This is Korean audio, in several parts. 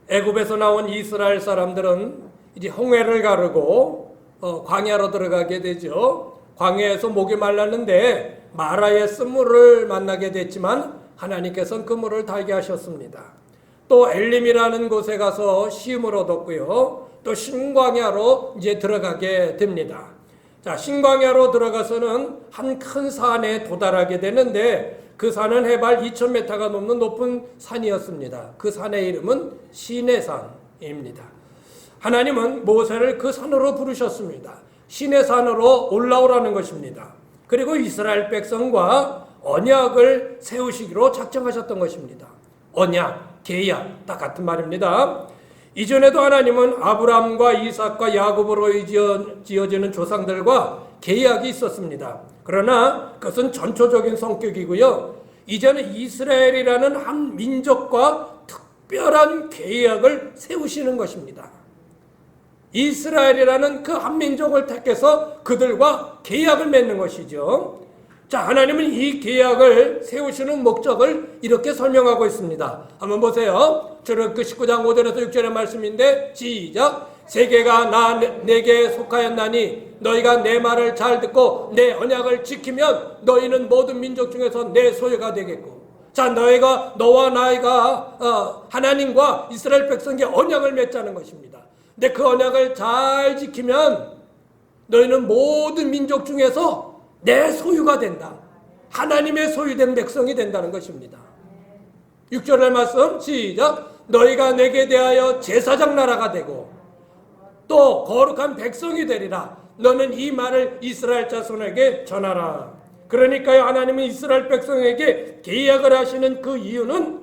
애굽에서 나온 이스라엘 사람들은 이제 홍해를 가르고 광야로 들어가게 되죠. 광야에서 목이 말랐는데 마라의 쓴물을 만나게 됐지만 하나님께서는 그 물을 달게 하셨습니다. 또 엘림이라는 곳에 가서 쉼을 얻었고요. 또 신광야로 이제 들어가게 됩니다. 자, 신광야로 들어가서는 한 큰 산에 도달하게 되는데 그 산은 해발 2000m가 넘는 높은 산이었습니다. 그 산의 이름은 시내산입니다. 하나님은 모세를 그 산으로 부르셨습니다. 시내산으로 올라오라는 것입니다. 그리고 이스라엘 백성과 언약을 세우시기로 작정하셨던 것입니다. 언약, 계약, 다 같은 말입니다. 이전에도 하나님은 아브라함과 이삭과 야곱으로 지어지는 조상들과 계약이 있었습니다. 그러나 그것은 전초적인 성격이고요. 이제는 이스라엘이라는 한 민족과 특별한 계약을 세우시는 것입니다. 이스라엘이라는 그 한 민족을 택해서 그들과 계약을 맺는 것이죠. 자, 하나님은 이 계약을 세우시는 목적을 이렇게 설명하고 있습니다. 한번 보세요. 출애굽기 19장 5절에서 6절의 말씀인데 시작. 세계가 내게 속하였나니 너희가 내 말을 잘 듣고 내 언약을 지키면 너희는 모든 민족 중에서 내 소유가 되겠고. 자, 너와 나이가 하나님과 이스라엘 백성에게 언약을 맺자는 것입니다. 근데 그 언약을 잘 지키면 너희는 모든 민족 중에서 내 소유가 된다. 하나님의 소유된 백성이 된다는 것입니다. 6절의 말씀 시작. 너희가 내게 대하여 제사장 나라가 되고 또 거룩한 백성이 되리라. 너는 이 말을 이스라엘 자손에게 전하라. 그러니까요, 하나님은 이스라엘 백성에게 계약을 하시는 그 이유는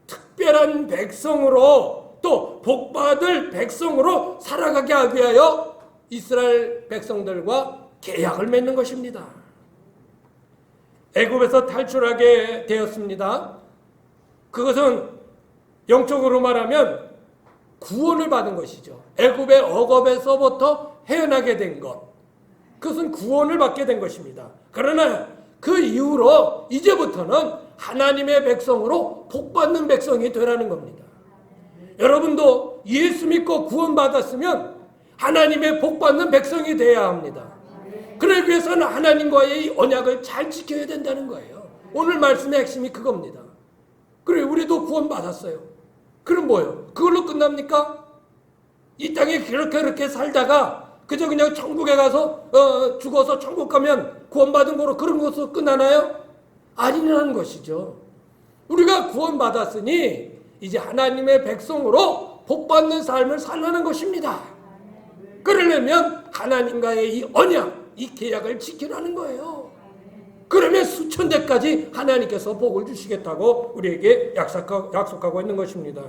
특별한 백성으로 또 복받을 백성으로 살아가게 하기 위하여 이스라엘 백성들과 계약을 맺는 것입니다. 애굽에서 탈출하게 되었습니다. 그것은 영적으로 말하면 구원을 받은 것이죠. 애굽의 억압에서부터 헤어나게 된 것. 그것은 구원을 받게 된 것입니다. 그러나 그 이후로 이제부터는 하나님의 백성으로 복받는 백성이 되라는 겁니다. 여러분도 예수 믿고 구원받았으면 하나님의 복받는 백성이 되어야 합니다. 그러기 위해서는 하나님과의 언약을 잘 지켜야 된다는 거예요. 오늘 말씀의 핵심이 그겁니다. 그래, 우리도 구원받았어요. 그럼 뭐예요? 그걸로 끝납니까? 이 땅에 그렇게 살다가 그저 그냥 천국에 가서 죽어서 천국 가면 구원받은 거로 그런 것으로 끝나나요? 아니라는 것이죠. 우리가 구원받았으니 이제 하나님의 백성으로 복받는 삶을 살라는 것입니다. 그러려면 하나님과의 이 언약, 이 계약을 지키라는 거예요. 그러면 수천 대까지 하나님께서 복을 주시겠다고 우리에게 약속하고 있는 것입니다.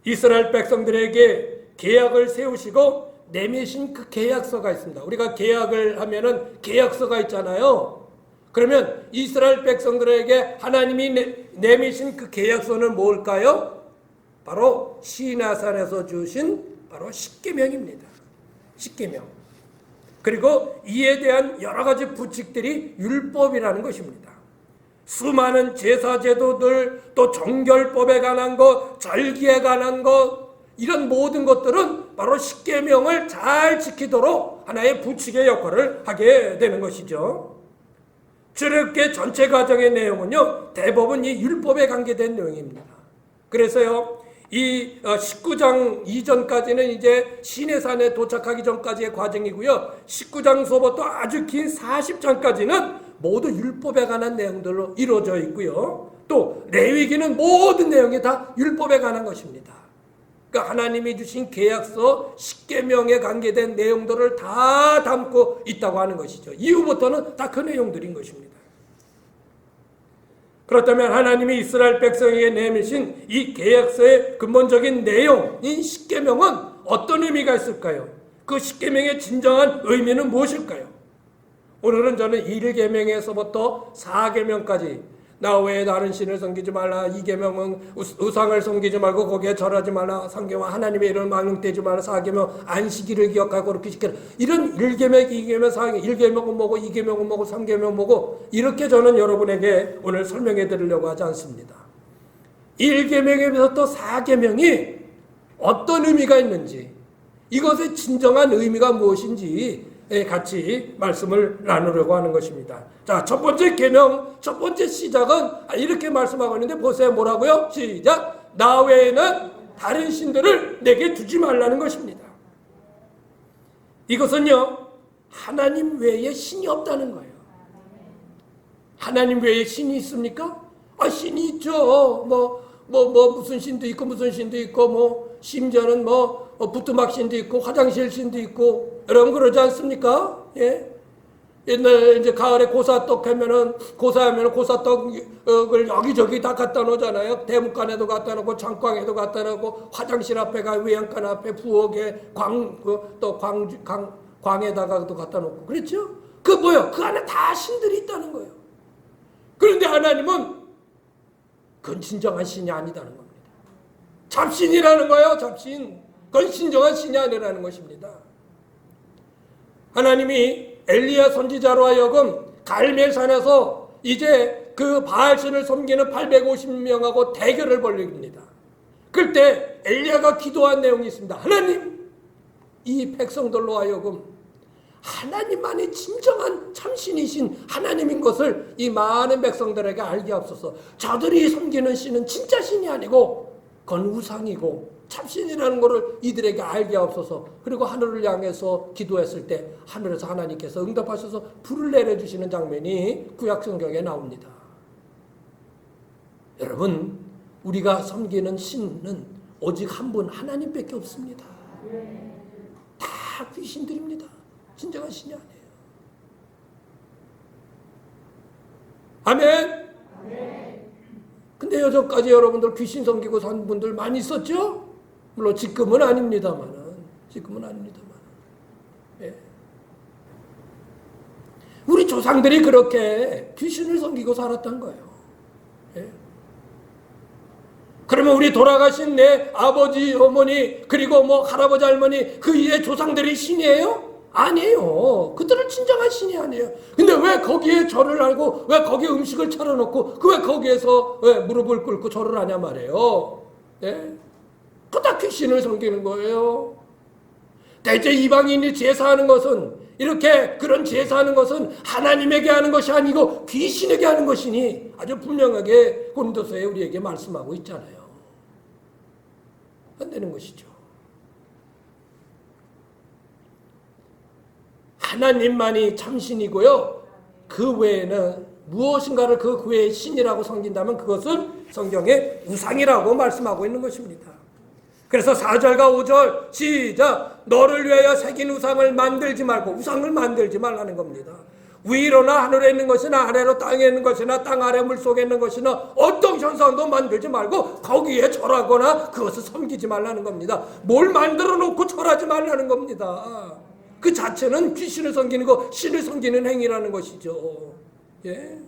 이스라엘 백성들에게 계약을 세우시고 내미신 그 계약서가 있습니다. 우리가 계약을 하면은 계약서가 있잖아요. 그러면 이스라엘 백성들에게 하나님이 내미신 그 계약서는 뭘까요? 바로 시내산에서 주신 바로 십계명입니다. 십계명. 그리고 이에 대한 여러 가지 부칙들이 율법이라는 것입니다. 수많은 제사 제도들, 또 정결법에 관한 것, 절기에 관한 것, 이런 모든 것들은 바로 십계명을 잘 지키도록 하나의 부칙의 역할을 하게 되는 것이죠. 출애굽기 전체 과정의 내용은요, 대부분 이 율법에 관계된 내용입니다. 그래서요, 이 19장 이전까지는 이제 시내산에 도착하기 전까지의 과정이고요. 19장서부터 아주 긴 40장까지는 모두 율법에 관한 내용들로 이루어져 있고요. 또 레위기는 모든 내용이 다 율법에 관한 것입니다. 그러니까 하나님이 주신 계약서 십계명에 관계된 내용들을 다 담고 있다고 하는 것이죠. 이후부터는 다 그 내용들인 것입니다. 그렇다면 하나님이 이스라엘 백성에게 내미신 이 계약서의 근본적인 내용인 십계명은 어떤 의미가 있을까요? 그 십계명의 진정한 의미는 무엇일까요? 오늘은 저는 1계명에서부터 4계명까지 나 외에 다른 신을 섬기지 말라, 2계명은 우상을 섬기지 말고 거기에 절하지 말라, 3계명 하나님의 이름을 망령되지 말라, 4계명 안식일을 기억하고 그렇게 지켜라. 이런 1계명, 2계명, 4계명, 1계명은 뭐고 2계명은 뭐고 3계명은 뭐고 이렇게 저는 여러분에게 오늘 설명해 드리려고 하지 않습니다. 1계명에서 또 4계명이 어떤 의미가 있는지, 이것의 진정한 의미가 무엇인지 같이 말씀을 나누려고 하는 것입니다. 자, 첫 번째 계명, 첫 번째 시작은 이렇게 말씀하고 있는데 보세요. 뭐라고요? 시작. 나 외에는 다른 신들을 내게 두지 말라는 것입니다. 이것은요, 하나님 외에 신이 없다는 거예요. 하나님 외에 신이 있습니까? 신이 있죠. 무슨 신도 있고 무슨 신도 있고 심지어는 부뚜막 신도 있고 화장실 신도 있고, 여러분 그러지 않습니까? 예. 옛날 이제 가을에 고사떡 하면은 고사떡을 여기저기 다 갖다 놓잖아요. 대문간에도 갖다 놓고 창광에도 갖다 놓고 화장실 앞에가 외양간 앞에 부엌에 광에다가도 갖다 놓고 그렇죠? 그 뭐요? 그 안에 다 신들이 있다는 거예요. 그런데 하나님은 그건 진정한 신이 아니다는 겁니다. 잡신이라는 거예요. 잡신. 그건 진정한 신이 아니라는 것입니다. 하나님이 엘리야 선지자로 하여금 갈멜산에서 이제 그 바알신을 섬기는 850명하고 대결을 벌립니다. 그때 엘리야가 기도한 내용이 있습니다. 하나님, 이 백성들로 하여금 하나님만이 진정한 참신이신 하나님인 것을 이 많은 백성들에게 알게 하옵소서. 저들이 섬기는 신은 진짜 신이 아니고 그건 우상이고 참신이라는 것을 이들에게 알게 하옵소서. 그리고 하늘을 향해서 기도했을 때 하늘에서 하나님께서 응답하셔서 불을 내려주시는 장면이 구약성경에 나옵니다. 여러분, 우리가 섬기는 신은 오직 한 분 하나님밖에 없습니다. 다 귀신들입니다. 진정한 신이 아니에요. 아멘. 근데 여전까지 여러분들 귀신 섬기고 산 분들 많이 있었죠? 물론 지금은 아닙니다만은. 예. 우리 조상들이 그렇게 귀신을 섬기고 살았던 거예요. 예. 그러면 우리 돌아가신 내 아버지, 어머니, 그리고 할아버지, 할머니, 그 이의 조상들이 신이에요? 아니에요. 그들은 진정한 신이 아니에요. 근데 왜 거기에 절을 하고, 왜 거기에 음식을 차려놓고, 왜 거기에서 왜 무릎을 꿇고 절을 하냐 말이에요. 예? 그다 귀신을 섬기는 거예요. 대체 이방인이 제사하는 것은, 이렇게 그런 제사하는 것은 하나님에게 하는 것이 아니고 귀신에게 하는 것이니 아주 분명하게 고린도서에 우리에게 말씀하고 있잖아요. 안 되는 것이죠. 하나님만이 참신이고요. 그 외에는 무엇인가를 그 외의 신이라고 섬긴다면 그것은 성경에 우상이라고 말씀하고 있는 것입니다. 그래서 4절과 5절 시작. 너를 위하여 새긴 우상을 만들지 말고, 우상을 만들지 말라는 겁니다. 위로나 하늘에 있는 것이나 아래로 땅에 있는 것이나 땅 아래 물속에 있는 것이나 어떤 현상도 만들지 말고 거기에 절하거나 그것을 섬기지 말라는 겁니다. 뭘 만들어 놓고 절하지 말라는 겁니다. 그 자체는 귀신을 섬기는 거, 신을 섬기는 행위라는 것이죠. 예.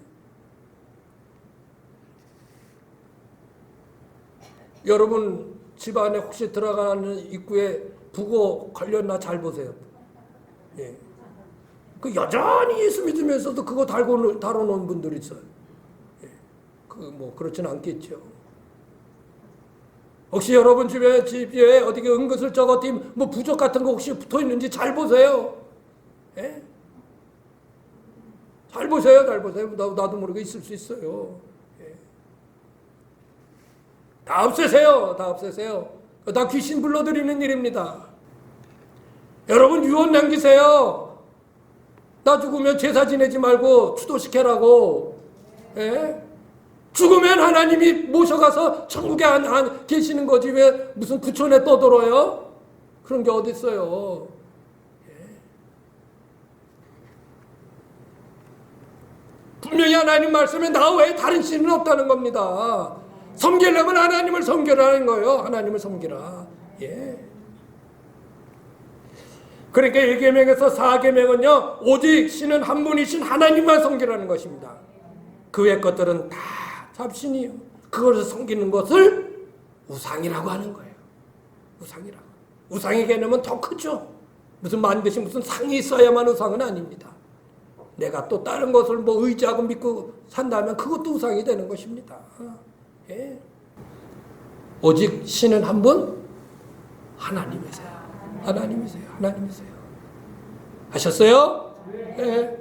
여러분 집안에 혹시 들어가는 입구에 부고 걸렸나 잘 보세요. 예. 그 여전히 예수 믿으면서도 그거 다뤄놓은 분들이 있어요. 예. 그렇진 않겠죠. 혹시 여러분 집에 어디 은근슬쩍 어디 부적 같은 거 혹시 붙어 있는지 잘 보세요. 예? 잘 보세요. 나도 모르게 있을 수 있어요. 예. 다 없애세요. 다 귀신 불러들이는 일입니다. 여러분 유언 남기세요. 나 죽으면 제사 지내지 말고 추도시켜라고. 예? 죽으면 하나님이 모셔가서 천국에 안 계시는 거지 왜 무슨 구천에 떠들어요? 그런 게 어디 있어요? 예. 분명히 하나님 말씀에 나 외에 다른 신은 없다는 겁니다. 섬기려면 하나님을 섬기라는 거예요. 하나님을 섬기라. 예. 그러니까 1계명에서 4계명은요 오직 신은 한 분이신 하나님만 섬기라는 것입니다. 그 외 것들은 다 잡신이요. 그것을 섬기는 것을 우상이라고 하는 거예요. 우상이라고. 우상의 개념은 더 크죠. 무슨 만드신 무슨 상이 있어야만 우상은 아닙니다. 내가 또 다른 것을 의지하고 믿고 산다면 그것도 우상이 되는 것입니다. 예. 오직 신은 한 분? 하나님이세요. 하나님이세요. 하나님이세요. 아셨어요? 네.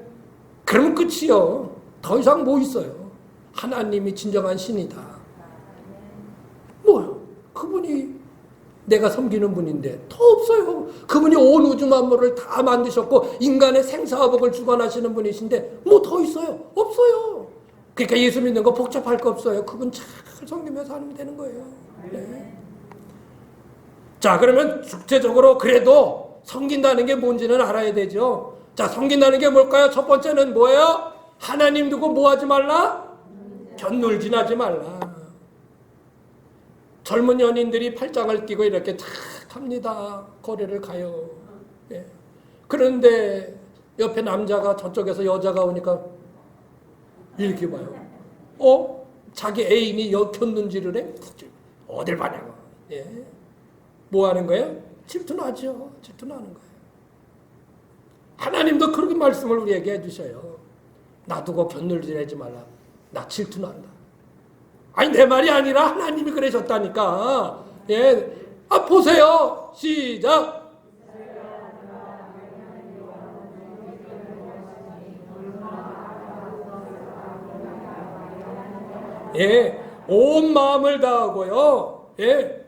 그러면 끝이요. 더 이상 뭐 있어요? 하나님이 진정한 신이다. 뭐요? 그분이 내가 섬기는 분인데 더 없어요. 그분이 온 우주 만물을 다 만드셨고 인간의 생사화복을 주관하시는 분이신데 뭐 더 있어요? 없어요. 그러니까 예수 믿는 거 복잡할 거 없어요. 그분 잘 섬기면서 하면 되는 거예요. 네. 자, 그러면 구체적으로 그래도 섬긴다는 게 뭔지는 알아야 되죠. 자, 섬긴다는 게 뭘까요? 첫 번째는 뭐예요? 하나님 두고 뭐 하지 말라? 견놀진하지 말라. 젊은 연인들이 팔짱을 끼고 이렇게 탁 합니다. 거리를 가요. 예. 그런데 옆에 남자가 저쪽에서 여자가 오니까 이렇게 봐요. 자기 애인이 곁눈질을 해? 어딜 봐냐고. 예. 뭐 하는 거예요? 질투나죠. 질투나는 거예요. 하나님도 그렇게 말씀을 우리에게 해주셔요. 나 두고 곁눈질하지 말라. 나 질투난다. 아니 내 말이 아니라 하나님이 그러셨다니까. 예. 보세요. 시작. 예. 온 마음을 다하고요. 예.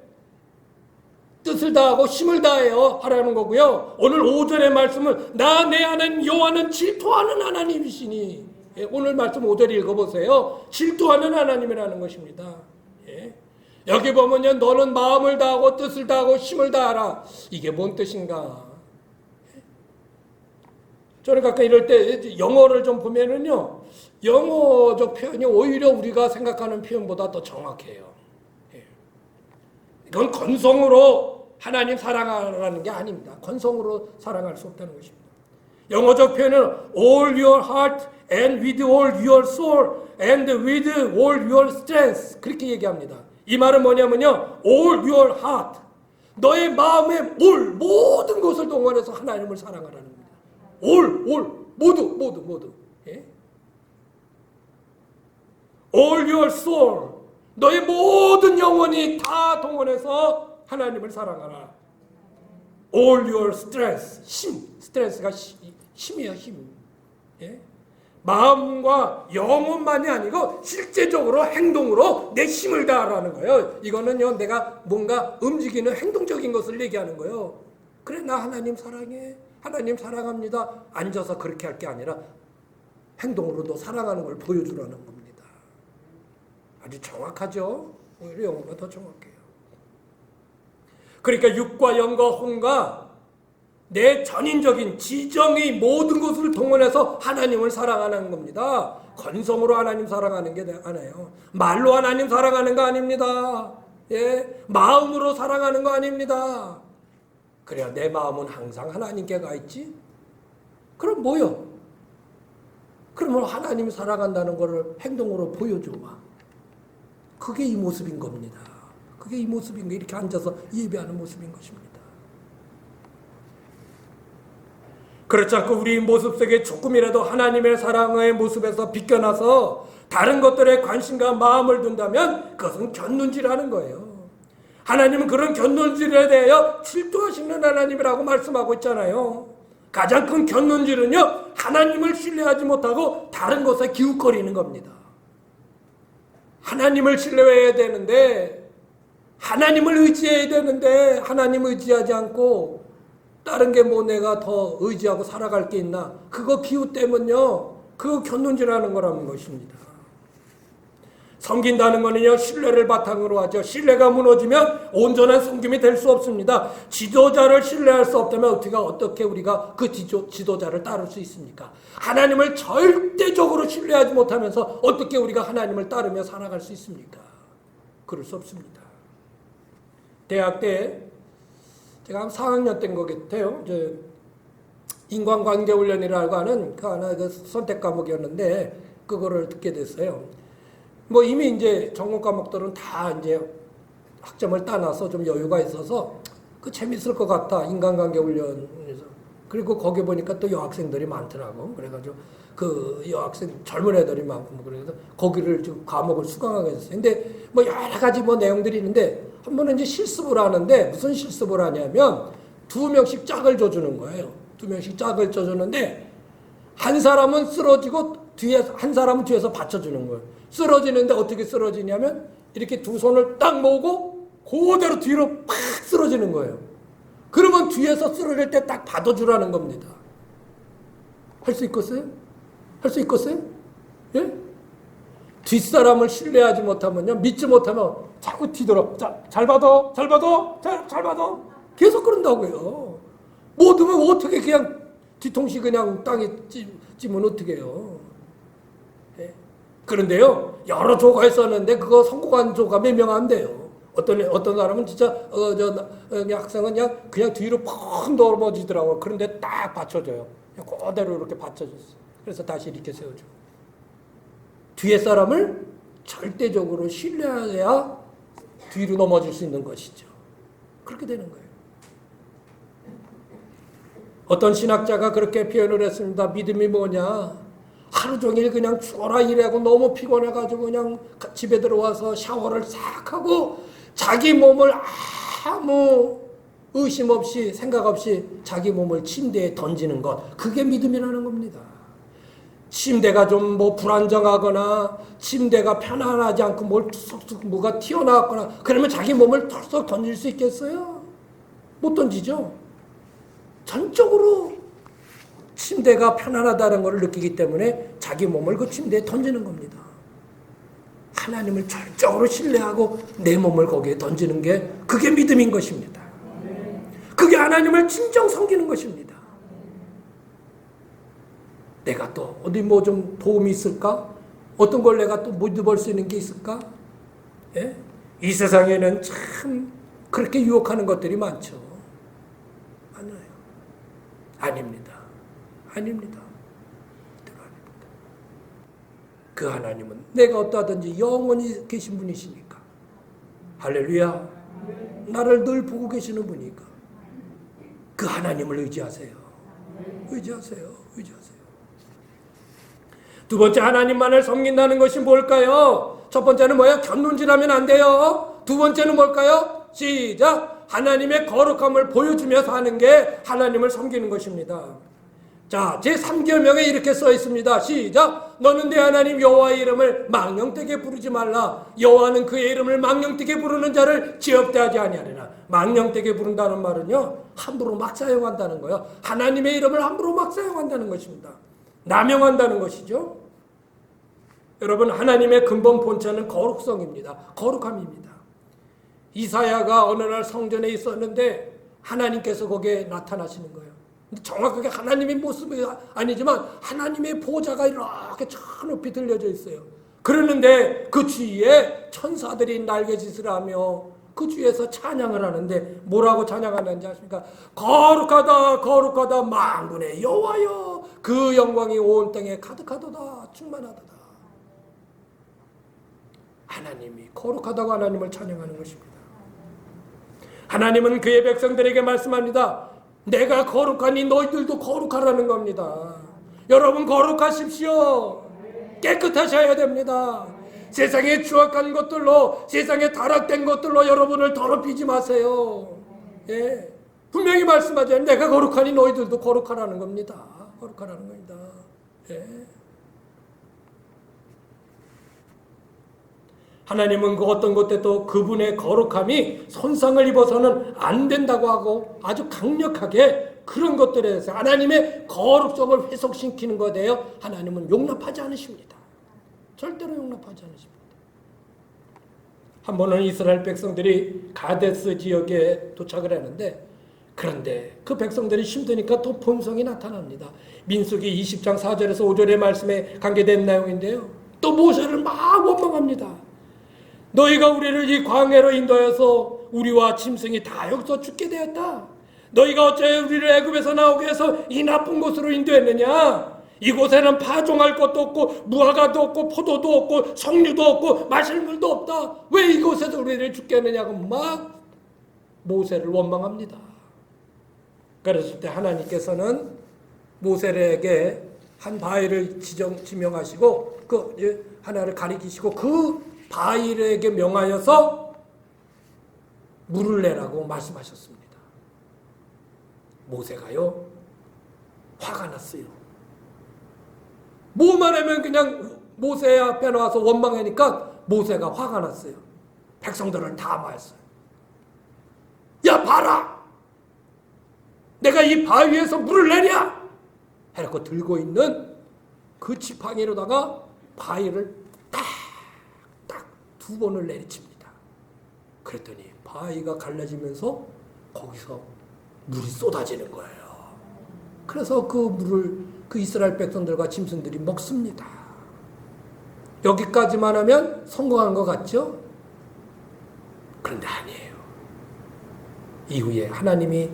뜻을 다하고 힘을 다해요. 하라는 거고요. 오늘 오전의 말씀은 나 내 하나님 여호와는 질투하는 하나님이시니. 예, 오늘 말씀 5절 읽어보세요. 질투하는 하나님이라는 것입니다. 예. 여기 보면요. 너는 마음을 다하고 뜻을 다하고 힘을 다하라. 이게 뭔 뜻인가? 예. 저는 가끔 이럴 때 영어를 좀 보면은요. 영어적 표현이 오히려 우리가 생각하는 표현보다 더 정확해요. 예. 이건 건성으로 하나님 사랑하라는 게 아닙니다. 건성으로 사랑할 수 없다는 것입니다. 영어적 표현은 all your heart and with all your soul and with all your strength 그렇게 얘기합니다. 이 말은 뭐냐면요. all your heart 너의 마음의 모든 것을 동원해서 하나님을 사랑하라는 겁니다. all 모두 예? all your soul 너의 모든 영혼이 다 동원해서 하나님을 사랑하라. all your strength 힘 스트레스가 힘이에요. 힘. 예? 마음과 영혼만이 아니고 실제적으로 행동으로 내 힘을 다하라는 거예요. 이거는요 내가 뭔가 움직이는 행동적인 것을 얘기하는 거예요. 그래 나 하나님 사랑해. 하나님 사랑합니다. 앉아서 그렇게 할 게 아니라 행동으로 너 사랑하는 걸 보여주라는 겁니다. 아주 정확하죠. 오히려 영어가 더 정확해요. 그러니까 육과 영과 혼과 내 전인적인 지정의 모든 것을 동원해서 하나님을 사랑하는 겁니다. 건성으로 하나님 사랑하는 게 아니에요. 말로 하나님 사랑하는 거 아닙니다. 예, 마음으로 사랑하는 거 아닙니다. 그래야 내 마음은 항상 하나님께 가 있지. 그럼 뭐요? 그러면 하나님이 사랑한다는 것을 행동으로 보여줘 봐. 그게 이 모습인 겁니다. 그게 이 모습인 거 이렇게 앉아서 예배하는 모습인 것입니다. 그렇지 않고 우리 모습 속에 조금이라도 하나님의 사랑의 모습에서 비껴나서 다른 것들에 관심과 마음을 둔다면 그것은 곁눈질하는 거예요. 하나님은 그런 곁눈질에 대하여 질투하시는 하나님이라고 말씀하고 있잖아요. 가장 큰 곁눈질은요 하나님을 신뢰하지 못하고 다른 것에 기웃거리는 겁니다. 하나님을 신뢰해야 되는데 하나님을 의지해야 되는데 하나님 의지하지 않고 다른 게 뭐 내가 더 의지하고 살아갈 게 있나? 그거 기웃대면요 그거 곁눈질하는 거라는 것입니다. 섬긴다는 거는요 신뢰를 바탕으로 하죠. 신뢰가 무너지면 온전한 섬김이 될 수 없습니다. 지도자를 신뢰할 수 없다면 어떻게 우리가 그 지도자를 따를 수 있습니까? 하나님을 절대적으로 신뢰하지 못하면서 어떻게 우리가 하나님을 따르며 살아갈 수 있습니까? 그럴 수 없습니다. 대학 때 제가 한 4학년 때인 것 같아요. 인간관계 훈련이라고 하는 그 하나 선택 과목이었는데 그거를 듣게 됐어요. 뭐 이미 이제 전공 과목들은 다 이제 학점을 따놔서 좀 여유가 있어서 그 재밌을 것 같다. 인간관계 훈련에서. 그리고 거기 보니까 또 여학생들이 많더라고. 그래가지고 그 여학생 젊은 애들이 많고 그래서 거기를 좀 과목을 수강하게 됐어요. 근데 뭐 여러 가지 뭐 내용들이 있는데 한 번은 이제 실습을 하는데 무슨 실습을 하냐면 2명씩 짝을 줘주는 거예요. 2명씩 짝을 줘주는데 한 사람은 쓰러지고 한 사람은 뒤에서 받쳐주는 거예요. 쓰러지는데 어떻게 쓰러지냐면 이렇게 두 손을 딱 모으고 그대로 뒤로 팍 쓰러지는 거예요. 그러면 뒤에서 쓰러질 때 딱 받아주라는 겁니다. 할 수 있겠어요? 할 수 있겠어요? 예? 뒷사람을 신뢰하지 못하면요, 믿지 못하면 자꾸 뒤돌아. 자, 잘 받아, 잘 받아, 잘 받아. 계속 그런다고요. 못 오면 어떻게 그냥 뒤통수 그냥 땅에 찌면 어떻게 해요? 예? 그런데요, 여러 조가 있었는데 그거 성공한 조가 몇 명 안 돼요. 어떤 사람은 진짜 학생은 그냥 뒤로 펑 넘어지더라고요. 그런데 딱 받쳐줘요. 그대로 이렇게 받쳐줬어요. 그래서 다시 이렇게 세워줘. 뒤에 사람을 절대적으로 신뢰해야 뒤로 넘어질 수 있는 것이죠. 그렇게 되는 거예요. 어떤 신학자가 그렇게 표현을 했습니다. 믿음이 뭐냐? 하루 종일 그냥 죽어라 일하고 너무 피곤해가지고 그냥 집에 들어와서 샤워를 싹 하고 자기 몸을 아무 의심 없이 생각 없이 자기 몸을 침대에 던지는 것, 그게 믿음이라는 겁니다. 침대가 좀 불안정하거나 침대가 편안하지 않고 툭툭 뭐가 튀어나왔거나 그러면 자기 몸을 털썩 던질 수 있겠어요? 못 던지죠. 전적으로 침대가 편안하다는 것을 느끼기 때문에 자기 몸을 그 침대에 던지는 겁니다. 하나님을 전적으로 신뢰하고 내 몸을 거기에 던지는 게 그게 믿음인 것입니다. 그게 하나님을 진정 섬기는 것입니다. 내가 또 어디 좀 도움이 있을까? 어떤 걸 내가 또 믿어볼 수 있는 게 있을까? 예? 이 세상에는 참 그렇게 유혹하는 것들이 많죠. 많아요. 아닙니다. 아닙니다. 그 하나님은 내가 어떠하든지 영원히 계신 분이시니까. 할렐루야. 나를 늘 보고 계시는 분이니까. 그 하나님을 의지하세요. 의지하세요. 의지하세요. 두 번째, 하나님만을 섬긴다는 것이 뭘까요? 첫 번째는 뭐예요? 곁눈질하면 안 돼요. 두 번째는 뭘까요? 시작. 하나님의 거룩함을 보여주며 사는 게 하나님을 섬기는 것입니다. 자, 제3계명에 이렇게 써 있습니다. 시작. 너는 내 하나님 여호와의 이름을 망령되게 부르지 말라. 여호와는 그의 이름을 망령되게 부르는 자를 지엽대하지 아니하리라. 망령되게 부른다는 말은요, 함부로 막 사용한다는 거예요. 하나님의 이름을 함부로 막 사용한다는 것입니다. 남용한다는 것이죠. 여러분, 하나님의 근본 본체는 거룩성입니다. 거룩함입니다. 이사야가 어느 날 성전에 있었는데 하나님께서 거기에 나타나시는 거예요. 정확하게 하나님의 모습이 아니지만 하나님의 보좌가 이렇게 저 높이 들려져 있어요. 그러는데 그 주위에 천사들이 날개짓을 하며 그 주위에서 찬양을 하는데 뭐라고 찬양하는지 아십니까? 거룩하다 거룩하다 만군의 여호와여, 그 영광이 온 땅에 가득하도다 충만하도다. 하나님이 거룩하다고 하나님을 찬양하는 것입니다. 하나님은 그의 백성들에게 말씀합니다. 내가 거룩하니 너희들도 거룩하라는 겁니다. 여러분, 거룩하십시오. 깨끗하셔야 됩니다. 세상에 추악한 것들로, 세상에 타락된 것들로 여러분을 더럽히지 마세요. 예. 분명히 말씀하죠. 내가 거룩하니 너희들도 거룩하라는 겁니다. 거룩하라는 겁니다. 예. 하나님은 그 어떤 것에도 그분의 거룩함이 손상을 입어서는 안 된다고 하고 아주 강력하게 그런 것들에 대해서 하나님의 거룩성을 훼손시키는 것에 대해 하나님은 용납하지 않으십니다. 절대로 용납하지 않으십니다. 한 번은 이스라엘 백성들이 가데스 지역에 도착을 했는데, 그런데 그 백성들이 힘드니까 또 본성이 나타납니다. 민수기 20장 4절에서 5절의 말씀에 관계된 내용인데요. 또 모세를 막 원망합니다. 너희가 우리를 이 광야로 인도해서 우리와 짐승이 다 여기서 죽게 되었다. 너희가 어째 우리를 애굽에서 나오게 해서 이 나쁜 곳으로 인도했느냐? 이곳에는 파종할 것도 없고 무화과도 없고 포도도 없고 석류도 없고 마실 물도 없다. 왜 이곳에서 우리를 죽게 했느냐고 막 모세를 원망합니다. 그랬을 때 하나님께서는 모세에게 한 바위를 지명하시고 그 하나를 가리키시고 그 바위에게 명하여서 물을 내라고 말씀하셨습니다. 모세가요, 화가 났어요. 뭐만 하면 그냥 모세 앞에 나와서 원망하니까 모세가 화가 났어요. 백성들을 다 모았어요. 야, 봐라! 내가 이 바위에서 물을 내랴! 해놓고 들고 있는 그 지팡이로다가 바위를 딱 두 번을 내리칩니다. 그랬더니 바위가 갈라지면서 거기서 물이 쏟아지는 거예요. 그래서 그 물을 그 이스라엘 백성들과 짐승들이 먹습니다. 여기까지만 하면 성공한 것 같죠? 그런데 아니에요. 이후에 하나님이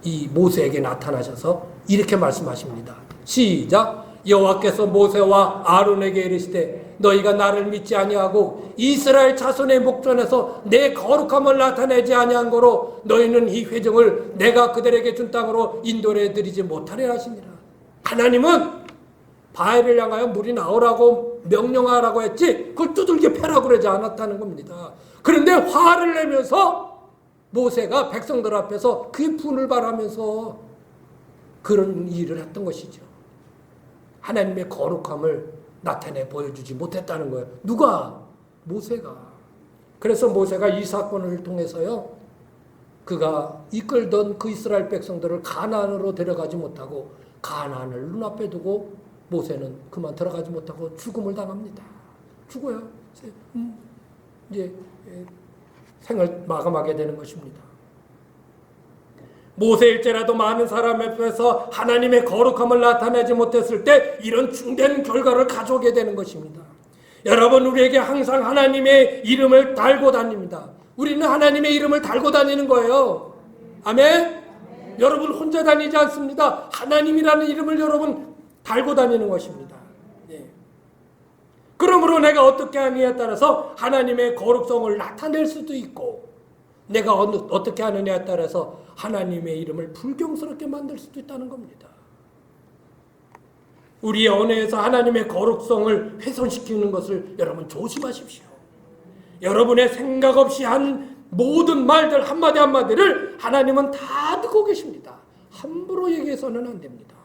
이 모세에게 나타나셔서 이렇게 말씀하십니다. 시작! 여호와께서 모세와 아론에게 이르시되 너희가 나를 믿지 아니하고 이스라엘 자손의 목전에서 내 거룩함을 나타내지 아니한 거로 너희는 이 회중을 내가 그들에게 준 땅으로 인도해 드리지 못하리라 하시니라. 하나님은 바위를 향하여 물이 나오라고 명령하라고 했지 그걸 두들겨 패라고 그러지 않았다는 겁니다. 그런데 화를 내면서 모세가 백성들 앞에서 그 분을 바라면서 그런 일을 했던 것이죠. 하나님의 거룩함을 나타내 보여주지 못했다는 거예요. 누가? 모세가. 그래서 모세가 이 사건을 통해서요, 그가 이끌던 그 이스라엘 백성들을 가나안으로 데려가지 못하고 가나안을 눈앞에 두고 모세는 그만 들어가지 못하고 죽음을 당합니다. 죽어요. 이제 생을 마감하게 되는 것입니다. 모세일지라도 많은 사람 앞에서 하나님의 거룩함을 나타내지 못했을 때 이런 중대한 결과를 가져오게 되는 것입니다. 여러분, 우리에게 항상 하나님의 이름을 달고 다닙니다. 우리는 하나님의 이름을 달고 다니는 거예요. 아멘? 여러분 혼자 다니지 않습니다. 하나님이라는 이름을 여러분 달고 다니는 것입니다. 네. 그러므로 내가 어떻게 하느냐에 따라서 하나님의 거룩성을 나타낼 수도 있고, 내가 어떻게 하느냐에 따라서 하나님의 이름을 불경스럽게 만들 수도 있다는 겁니다. 우리의 언어에서 하나님의 거룩성을 훼손시키는 것을 여러분 조심하십시오. 여러분의 생각 없이 한 모든 말들 한마디 한마디를 하나님은 다 듣고 계십니다. 함부로 얘기해서는 안 됩니다.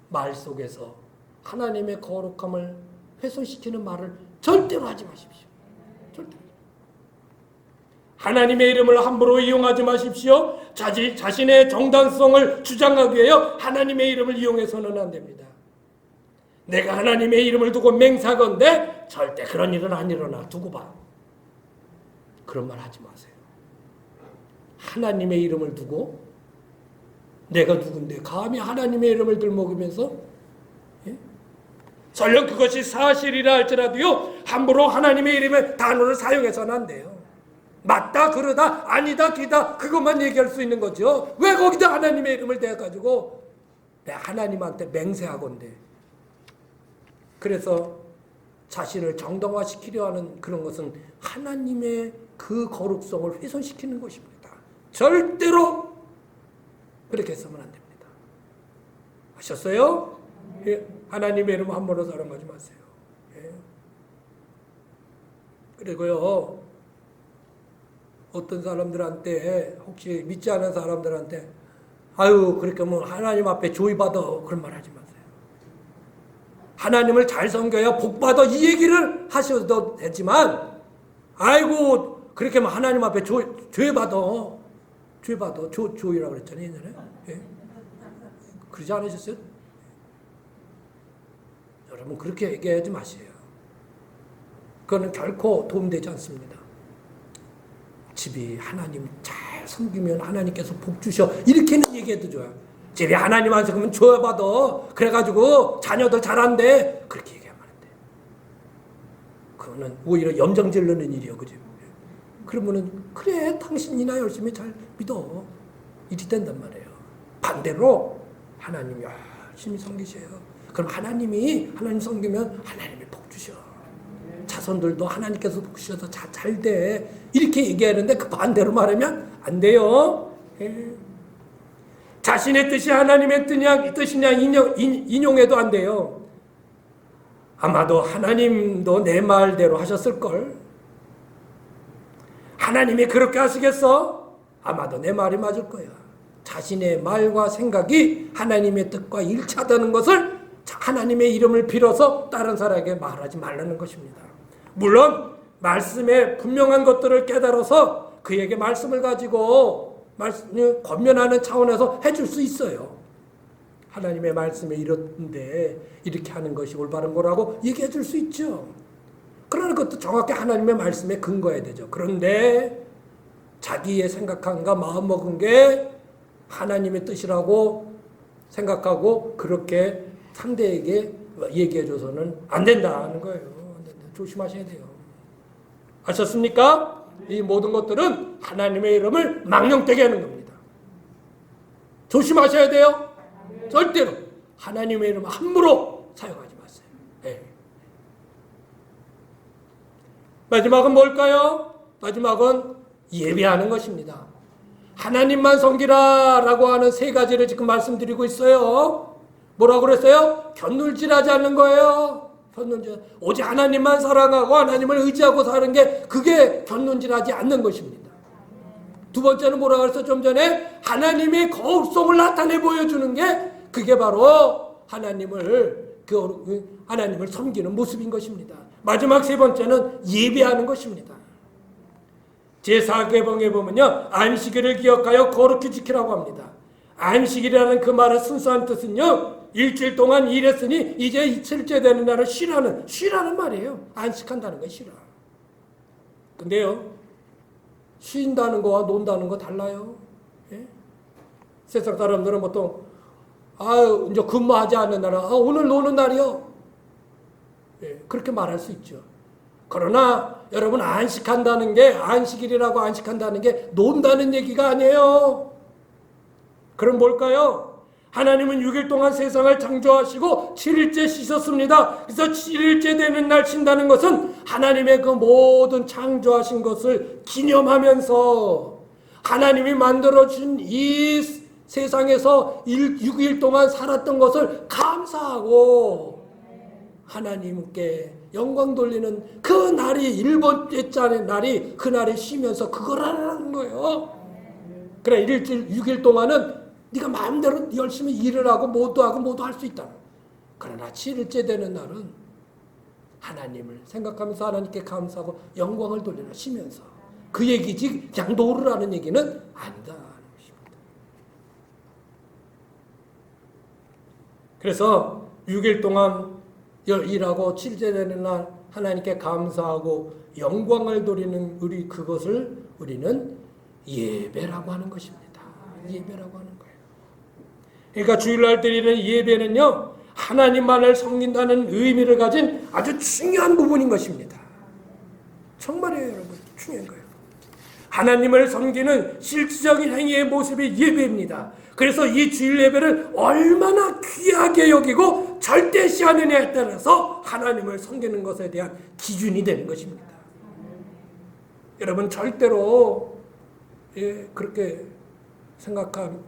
말 속에서 하나님의 거룩함을 훼손시키는 말을 절대로 하지 마십시오. 절대로. 하나님의 이름을 함부로 이용하지 마십시오. 자신의 정당성을 주장하기 위하여 하나님의 이름을 이용해서는 안 됩니다. 내가 하나님의 이름을 두고 맹세하건대 절대 그런 일은 안 일어나. 두고 봐. 그런 말 하지 마세요. 하나님의 이름을 두고 내가 누군데 감히 하나님의 이름을 들먹이면서, 예? 설령 그것이 사실이라 할지라도요, 함부로 하나님의 이름의 단어를 사용해서는 안 돼요. 맞다, 그러다, 아니다, 기다, 그것만 얘기할 수 있는 거죠. 왜 거기다 하나님의 이름을 대가지고 하나님한테 맹세하건대. 그래서 자신을 정당화시키려 하는 그런 것은 하나님의 그 거룩성을 훼손시키는 것입니다. 절대로 그렇게 해서는 안 됩니다. 아셨어요? 예. 하나님의 이름 함부로 사랑하지 마세요. 예. 그리고요, 어떤 사람들한테, 혹시 믿지 않은 사람들한테 아유 그렇게 뭐 하나님 앞에 조의받아 그런 말 하지 마세요. 하나님을 잘 섬겨야 복받아 이 얘기를 하셔도 되지만, 아이고 그렇게 뭐 하나님 앞에 조의받아 조의라고 그랬잖아요 옛날에. 예? 그러지 않으셨어요? 여러분 그렇게 얘기하지 마세요. 그거는 결코 도움되지 않습니다. 집이 하나님 잘 섬기면 하나님께서 복 주셔 이렇게는 얘기해도 좋아요. 집이 하나님 안 섬기면 조여받아 그래가지고 자녀들 잘한대 그렇게 얘기하면 안 돼요. 그거는 오히려 염정 지르는 일이에요. 그죠? 그러면은 그래 당신이나 열심히 잘 믿어 이리 된단 말이에요. 반대로 하나님 열심히 섬기셔요. 그럼 하나님 섬기면 하나님이 복 주셔. 자손들도 하나님께서 복 주셔서 잘 돼. 이렇게 얘기하는데 그 반대로 말하면 안 돼요. 예. 자신의 뜻이 하나님의 뜻이냐 인용해도 안 돼요. 아마도 하나님도 내 말대로 하셨을걸. 하나님이 그렇게 하시겠어? 아마도 내 말이 맞을 거야. 자신의 말과 생각이 하나님의 뜻과 일치하다는 것을 하나님의 이름을 빌어서 다른 사람에게 말하지 말라는 것입니다. 물론 말씀의 분명한 것들을 깨달아서 그에게 말씀을 가지고 권면하는 차원에서 해줄 수 있어요. 하나님의 말씀에 이런데 이렇게 하는 것이 올바른 거라고 얘기해 줄 수 있죠. 그러나 그것도 정확히 하나님의 말씀에 근거해야 되죠. 그런데 자기의 생각한가 마음먹은 게 하나님의 뜻이라고 생각하고 그렇게 상대에게 얘기해줘서는 안 된다는 거예요. 안 된다. 조심하셔야 돼요. 아셨습니까? 이 모든 것들은 하나님의 이름을 망령되게 하는 겁니다. 조심하셔야 돼요. 절대로 하나님의 이름을 함부로 사용하지 마세요. 네. 마지막은 뭘까요? 마지막은 예배하는 것입니다. 하나님만 섬기라 라고 하는 세 가지를 지금 말씀드리고 있어요. 뭐라고 그랬어요? 견눌질하지 않는 거예요. 오직 하나님만 사랑하고 하나님을 의지하고 사는 게 그게 견눈질하지 않는 것입니다. 두 번째는 뭐라고 했어? 좀 전에 하나님의 거룩성을 나타내 보여주는 게 그게 바로 하나님을 섬기는 모습인 것입니다. 마지막 세 번째는 예배하는 것입니다. 제4계명에 보면요, 안식일을 기억하여 거룩히 지키라고 합니다. 안식일이라는 그 말의 순수한 뜻은요, 일주일 동안 일했으니 이제 이틀째 되는 날을 쉬라는 말이에요. 안식한다는 거 쉬라. 근데요, 쉰다는 거와 논다는 거 달라요. 예? 세상 사람들은 보통 이제 근무하지 않는 날은 오늘 노는 날이요. 예, 그렇게 말할 수 있죠. 그러나 여러분 안식한다는 게 안식일이라고 안식한다는 게 논다는 얘기가 아니에요. 그럼 뭘까요? 하나님은 6일 동안 세상을 창조하시고 7일째 쉬셨습니다. 그래서 7일째 되는 날 쉰다는 것은 하나님의 그 모든 창조하신 것을 기념하면서 하나님이 만들어준 이 세상에서 6일 동안 살았던 것을 감사하고 하나님께 영광 돌리는 그 날이 일번째 날이 그 날에 쉬면서 그걸 하라는 거예요. 그래, 6일 동안은 네가 마음대로 열심히 일을 하고 모두 할 수 있다. 그러나 7일째 되는 날은 하나님을 생각하면서 하나님께 감사하고 영광을 돌리라 쉬면서 그 얘기지 그냥 놀으라는 얘기는 아니다. 그래서 6일 동안 일하고 7일째 되는 날 하나님께 감사하고 영광을 돌리는 그것을 우리는 예배라고 하는 것입니다. 예배라고 하는 거예요. 그러니까 주일날 드리는 예배는요, 하나님만을 섬긴다는 의미를 가진 아주 중요한 부분인 것입니다. 정말이에요, 여러분. 중요한 거예요. 하나님을 섬기는 실질적인 행위의 모습이 예배입니다. 그래서 이 주일 예배를 얼마나 귀하게 여기고 절대시하느냐에 따라서 하나님을 섬기는 것에 대한 기준이 되는 것입니다. 여러분 절대로 그렇게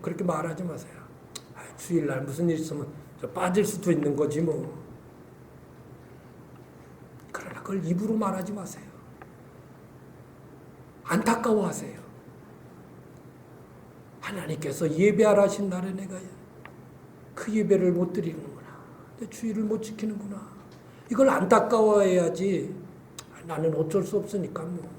그렇게 말하지 마세요. 주일날 무슨 일 있으면 빠질 수도 있는 거지 뭐. 그러나 그걸 입으로 말하지 마세요. 안타까워하세요. 하나님께서 예배하라 하신 날에 내가 그 예배를 못 드리는구나. 내 주일을 못 지키는구나. 이걸 안타까워해야지. 나는 어쩔 수 없으니까 뭐.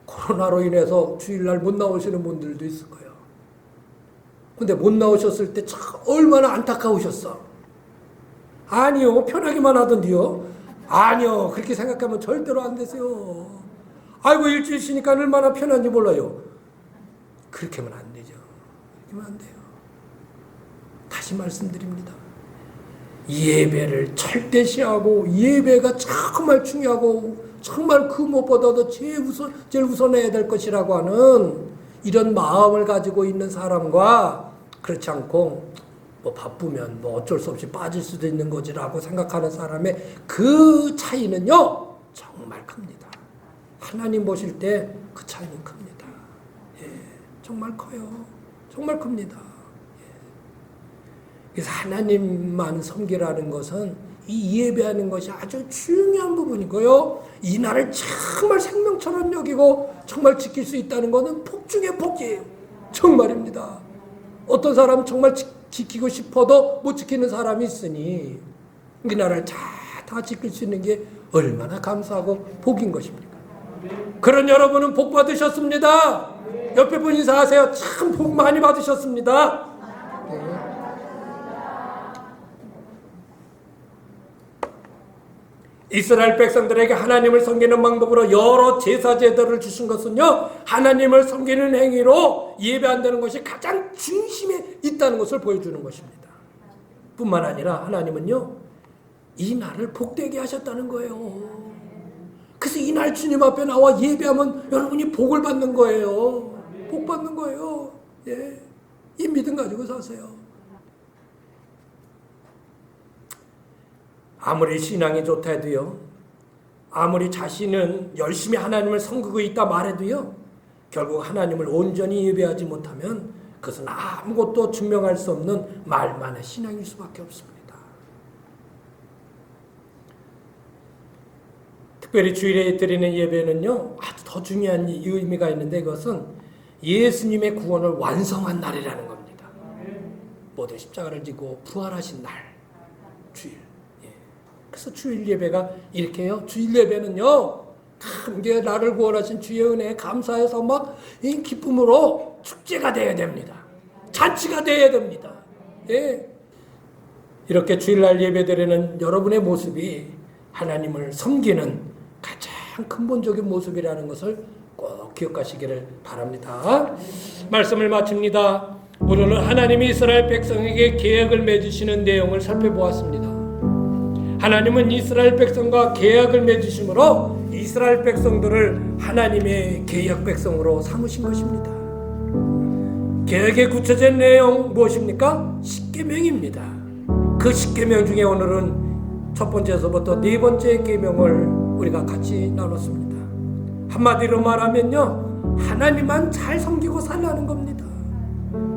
코로나로 인해서 주일날 못 나오시는 분들도 있을 거예요. 근데 못 나오셨을 때 참 얼마나 안타까우셨어. 아니요, 편하게만 하던데요. 아니요, 그렇게 생각하면 절대로 안 되세요. 아이고 일주일 쉬니까 얼마나 편한지 몰라요. 그렇게 하면 안 되죠. 그렇게 하면 안 돼요. 다시 말씀드립니다. 예배를 절대시하고 예배가 정말 중요하고 정말 그 무엇보다도 제일 우선해야 될 것이라고 하는 이런 마음을 가지고 있는 사람과 그렇지 않고 뭐 바쁘면 뭐 어쩔 수 없이 빠질 수도 있는 거지라고 생각하는 사람의 그 차이는요 정말 큽니다. 하나님 보실 때 그 차이는 큽니다. 예, 정말 커요. 정말 큽니다. 예. 그래서 하나님만 섬기라는 것은 이 예배하는 것이 아주 중요한 부분이고요. 이 날을 정말 생명처럼 여기고 정말 지킬 수 있다는 것은 복 중에 복이에요. 정말입니다. 어떤 사람 정말 지키고 싶어도 못 지키는 사람이 있으니 이 나라를 다 지킬 수 있는 게 얼마나 감사하고 복인 것입니까? 그런 여러분은 복 받으셨습니다. 옆에 분 인사하세요. 참 복 많이 받으셨습니다. 이스라엘 백성들에게 하나님을 섬기는 방법으로 여러 제사 제도를 주신 것은요, 하나님을 섬기는 행위로 예배한다는 것이 가장 중심에 있다는 것을 보여주는 것입니다. 뿐만 아니라 하나님은요, 이 날을 복되게 하셨다는 거예요. 그래서 이 날 주님 앞에 나와 예배하면 여러분이 복을 받는 거예요. 복 받는 거예요. 예. 이 믿음 가지고 사세요. 아무리 신앙이 좋다 해도요, 아무리 자신은 열심히 하나님을 섬기고 있다 말해도요, 결국 하나님을 온전히 예배하지 못하면 그것은 아무것도 증명할 수 없는 말만의 신앙일 수밖에 없습니다. 특별히 주일에 드리는 예배는요, 아주 더 중요한 의미가 있는데 그것은 예수님의 구원을 완성한 날이라는 겁니다. 모든 십자가를 지고 부활하신 날, 주일. 그래서 주일 예배가 이렇게 해요. 주일 예배는요, 이게 나를 구원하신 주의 은혜에 감사해서 막 이 기쁨으로 축제가 되어야 됩니다. 잔치가 되어야 됩니다. 예. 이렇게 주일날 예배드리는 여러분의 모습이 하나님을 섬기는 가장 근본적인 모습이라는 것을 꼭 기억하시기를 바랍니다. 말씀을 마칩니다. 오늘은 하나님이 이스라엘 백성에게 계약을 맺으시는 내용을 살펴보았습니다. 하나님은 이스라엘 백성과 계약을 맺으심으로 이스라엘 백성들을 하나님의 계약 백성으로 삼으신 것입니다. 계약의 구체적인 내용 무엇입니까? 십계명입니다. 그 십계명 중에 오늘은 첫 번째에서부터 네 번째 계명을 우리가 같이 나눴습니다. 한마디로 말하면요, 하나님만 잘 섬기고 살라는 겁니다.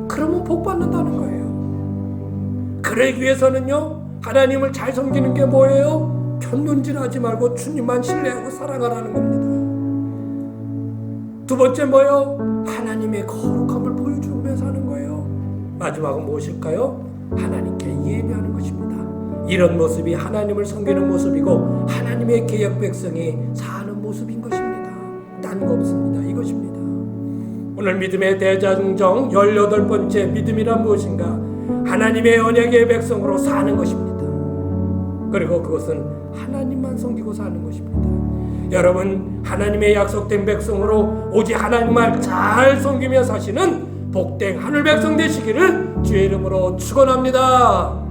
그러면 복 받는다는 거예요. 그러기 위해서는요, 하나님을 잘 섬기는 게 뭐예요? 견눈질하지 말고 주님만 신뢰하고 살아가라는 겁니다. 두 번째 뭐예요? 하나님의 거룩함을 보여주며 사는 거예요. 마지막은 무엇일까요? 하나님께 예배하는 것입니다. 이런 모습이 하나님을 섬기는 모습이고 하나님의 계약 백성이 사는 모습인 것입니다. 딴 거 없습니다. 이것입니다. 오늘 믿음의 대장정 18번째 믿음이란 무엇인가? 하나님의 언약의 백성으로 사는 것입니다. 그리고 그것은 하나님만 섬기고 사는 것입니다. 여러분, 하나님의 약속된 백성으로 오직 하나님만 잘 섬기며 사시는 복된 하늘 백성 되시기를 주의 이름으로 축원합니다.